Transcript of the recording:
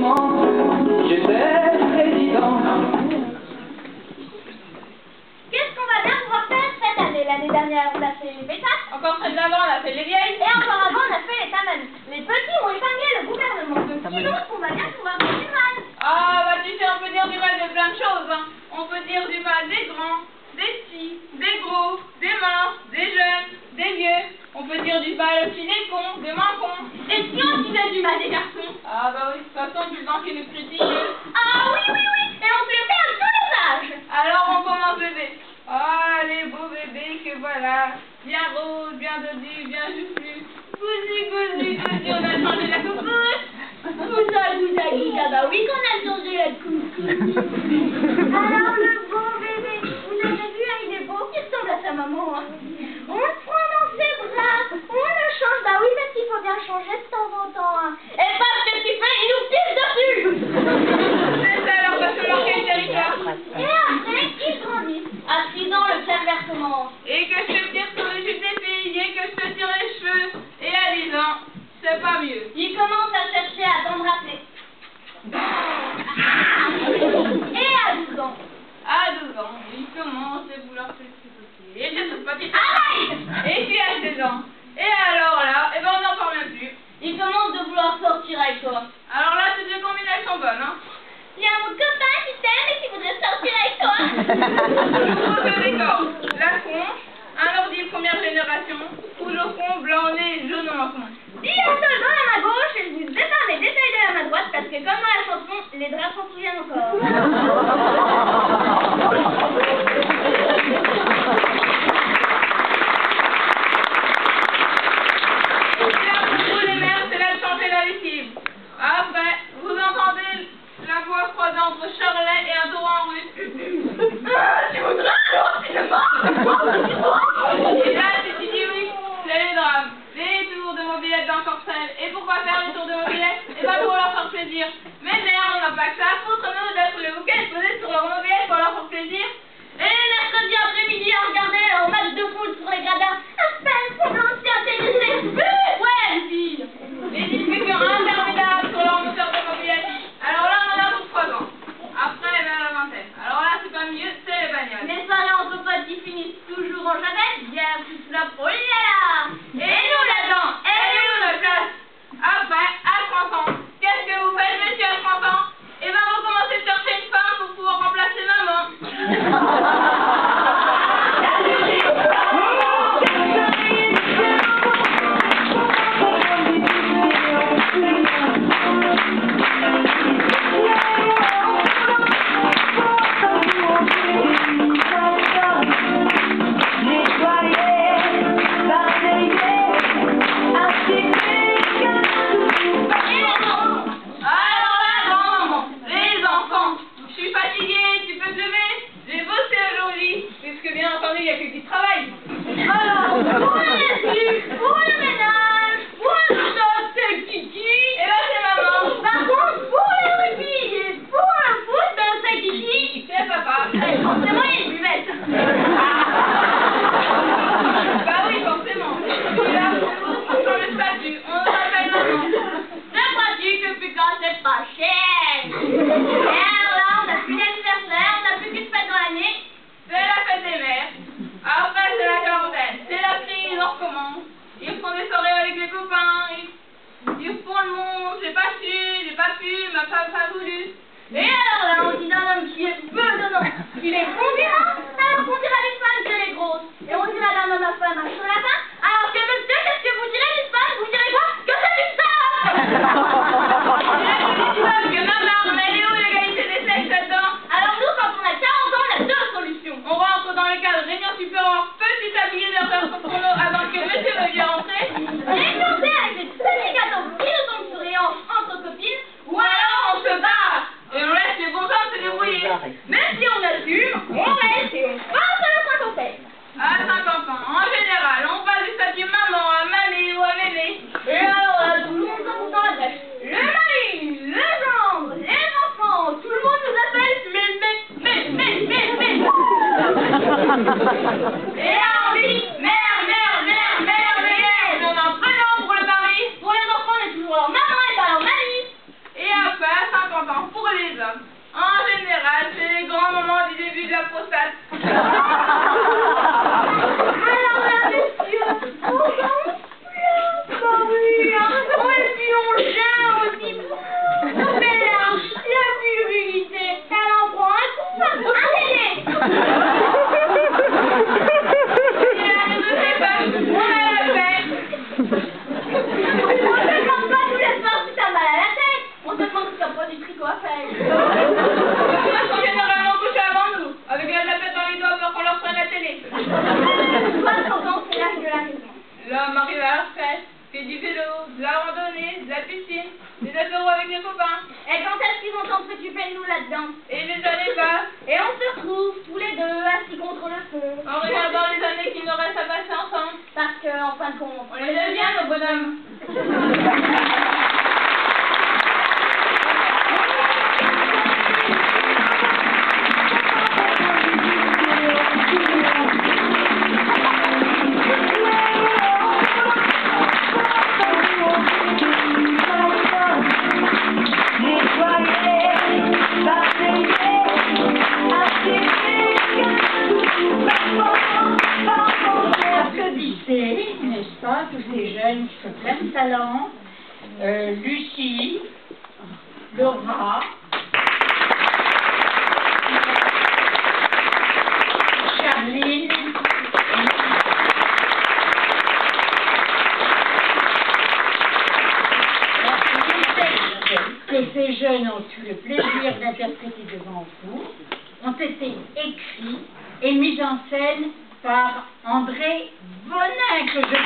moment, j'étais président. Qu'est-ce qu'on va bien pouvoir faire cette année? L'année dernière, on a fait les pétasses. Encore celle d'avant, on a fait les vieilles. Et encore avant, on a fait les tamales. Les petits ont épinglé le gouvernement. Qui d'autre qu'on va bien pouvoir dire du mal? Ah, bah tu sais, on peut dire du mal de plein de choses, hein. On peut dire du mal des grands, des petits, des gros, des morts, des jeunes, des vieux. On peut dire du mal aussi des cons, des moins cons. Et si on disait du mal des garçons? Ah bah oui, de toute façon, tout le temps qu'ils nous critiquent. Ah oui, oui, oui. Et on peut le faire à tous les âges. Alors on commence bébé. Ah, les beaux bébés que voilà. Bien roses, bien dodus, bien joufflus. Cousu, cousu, cousu, on a changé la coucouche. Ah bah oui qu'on a changé la coucou. Alors le bon bébé, vous avez vu, hein, il est beau, il ressemble à sa maman. Hein. On le prend dans ses bras, on le change. Bah oui, parce qu'il faut bien changer de temps en temps. Hein. Et pas ce que tu fais, il nous tire dessus. C'est ça, alors parce que leur quel territoire. Et après, il grandit. À 6 ans, le pervers commence. Et que je te tire sur les jupes des filles, et que je te tire les cheveux. Et à 10 ans, c'est pas mieux. Il commence à chercher à t'embrasser. Et à 12 ans. À 12 ans, il commence à vouloir se tripoter. Et je sais pas, et puis à 16 ans. Et alors là, eh ben on n'en parle même plus. Il commence de vouloir sortir avec toi. Alors là, c'est deux combinaisons bonnes, hein. Il y a mon copain qui t'aime et qui voudrait sortir avec toi. Je pose le décor. La tronche, un ordi première génération, rouge au front, blanc au nez, jaune au menton. Il y a un seul dans la main gauche et je vous épare les détails de la main droite parce que comme dans la chanson, les draps s'en souviennent encore. Pour les mères, c'est là de changer la lessive. Après, vous entendez la voix croisée entre Charlet et un torrent russe. Tu voudrais alors cinéma? Et là, si tu dis oui, c'est les drames. Les tours de mobilette dans Corcelles. Et pourquoi faire les tours de mobilette? Et pas pour leur faire plaisir. Mais merde, on n'a pas que ça à foutre, nous, d'être le week-end posés sur leur mobilette pour leur faire plaisir. Et les mercredis après-midi à regarder leur match de foot sur les gradins. À peine pour l'anti intéressé. Ouais, les filles. Les discussions interminables sur leur moteur de mobilette. Alors là, on en a pour 3 ans. Après, vers la vingtaine. Alors là, c'est pas mieux, c'est les bagnoles. Les soirées entre potes qui finissent toujours en javel, bien plus la folie là. Et nous là-dedans, elle est où notre place? Après, à 30 ans, qu'est-ce que vous faites, monsieur, à 30 ans? Eh ben, vous commencez de chercher une femme pour pouvoir remplacer maman. Ils font des soirées avec les copains, ils font le monde, j'ai pas pu, ma femme pas voulu. Et alors là, on dit d'un homme qui est peu donnant, qu'il est pondérant, alors qu'on dira d'une femme qu'elle est grosse. Et on dira d'un homme à femme un chaud lapin, alors que monsieur, qu'est-ce que vous direz d'une femme? Vous direz quoi? Que c'est une femme! Que maman, mais elle est où l'égalité des sexes là-dedans? Alors nous, quand on a 40 ans, on a deux solutions. On rentre dans le cadre réunion supérieure, petit tablier de faire son chrono avant que monsieur me vienne rentrer. Réunionnez avec des petits gâteaux qui nous tombent sur les hanches entre copines, ou alors on se barre et on laisse les bons hommes se débrouiller. Même si on assume, on reste et on passe à la cinquantaine. À 50 ans, en général, on passe arrive à la retraite, fait du vélo, de la randonnée, de la piscine, des apéros avec les copains. Et quand est-ce qu'ils vont s'entretuper de nous là-dedans? Et les années passent, Et on se retrouve tous les deux assis contre le feu. en regardant les années qu'il nous reste à passer ensemble. Parce que, en fin de compte, On les aime bien, nos bonhommes. Applaudissez, n'est-ce pas, tous ces jeunes qui sont pleins de talent. Lucie, Laura, Charline, que ces jeunes ont eu le plaisir d'interpréter devant vous, ont été écrits et mis en scène par André Bonin, que je